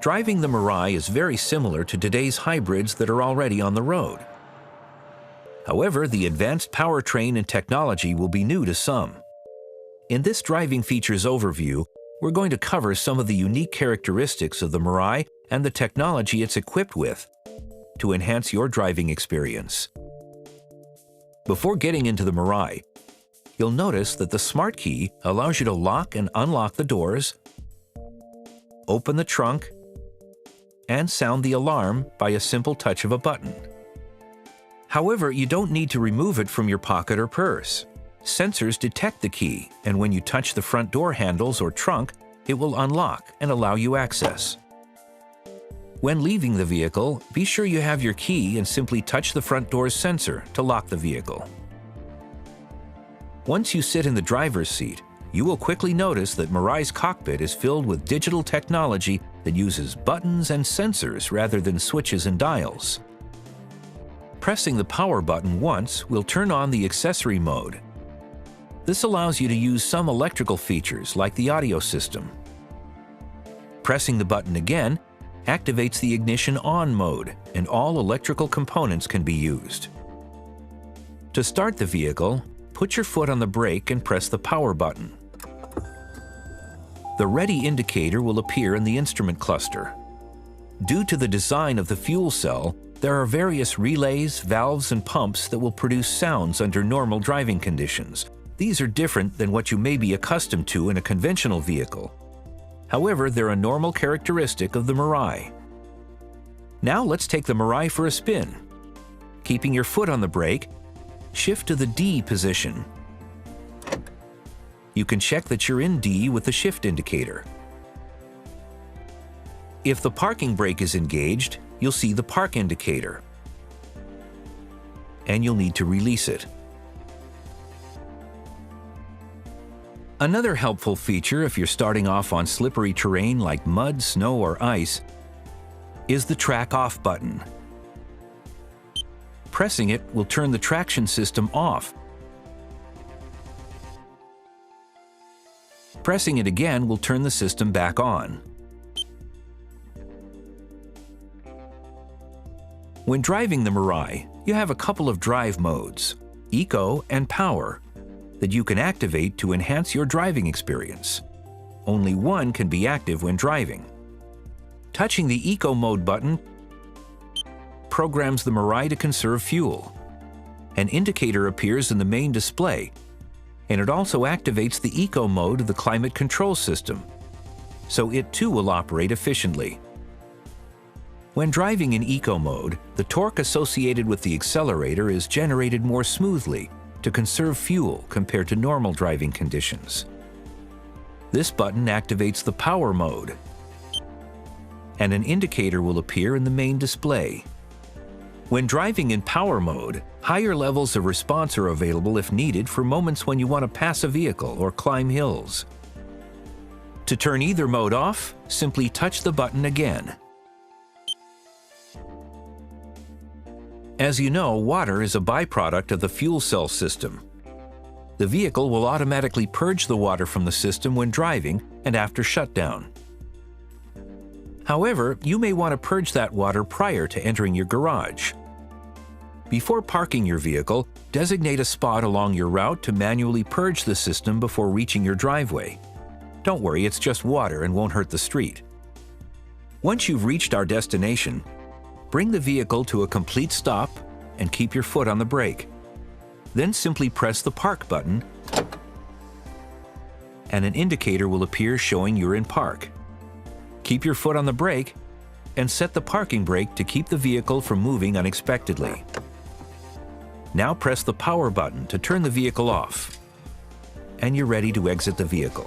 Driving the Mirai is very similar to today's hybrids that are already on the road. However, the advanced powertrain and technology will be new to some. In this driving features overview, we're going to cover some of the unique characteristics of the Mirai and the technology it's equipped with to enhance your driving experience. Before getting into the Mirai, you'll notice that the Smart Key allows you to lock and unlock the doors, open the trunk, and sound the alarm by a simple touch of a button. However, you don't need to remove it from your pocket or purse. Sensors detect the key, and when you touch the front door handles or trunk, it will unlock and allow you access. When leaving the vehicle, be sure you have your key and simply touch the front door's sensor to lock the vehicle. Once you sit in the driver's seat, you will quickly notice that Mirai's cockpit is filled with digital technology that uses buttons and sensors rather than switches and dials. Pressing the power button once will turn on the accessory mode. This allows you to use some electrical features like the audio system. Pressing the button again activates the ignition on mode, and all electrical components can be used. To start the vehicle, put your foot on the brake and press the power button. The ready indicator will appear in the instrument cluster. Due to the design of the fuel cell, there are various relays, valves, and pumps that will produce sounds under normal driving conditions. These are different than what you may be accustomed to in a conventional vehicle. However, they're a normal characteristic of the Mirai. Now let's take the Mirai for a spin. Keeping your foot on the brake, shift to the D position. You can check that you're in D with the shift indicator. If the parking brake is engaged, you'll see the park indicator, and you'll need to release it. Another helpful feature if you're starting off on slippery terrain like mud, snow, or ice is the track off button. Pressing it will turn the traction system off. Pressing it again will turn the system back on. When driving the Mirai, you have a couple of drive modes, Eco and Power, that you can activate to enhance your driving experience. Only one can be active when driving. Touching the Eco mode button programs the Mirai to conserve fuel. An indicator appears in the main display, and it also activates the Eco mode of the climate control system, so it too will operate efficiently. When driving in Eco mode, the torque associated with the accelerator is generated more smoothly to conserve fuel compared to normal driving conditions. This button activates the Power mode, and an indicator will appear in the main display. When driving in Power mode, higher levels of response are available if needed for moments when you want to pass a vehicle or climb hills. To turn either mode off, simply touch the button again. As you know, water is a byproduct of the fuel cell system. The vehicle will automatically purge the water from the system when driving and after shutdown. However, you may want to purge that water prior to entering your garage. Before parking your vehicle, designate a spot along your route to manually purge the system before reaching your driveway. Don't worry, it's just water and won't hurt the street. Once you've reached our destination, bring the vehicle to a complete stop and keep your foot on the brake. Then simply press the park button, and an indicator will appear showing you're in park. Keep your foot on the brake and set the parking brake to keep the vehicle from moving unexpectedly. Now press the power button to turn the vehicle off, and you're ready to exit the vehicle.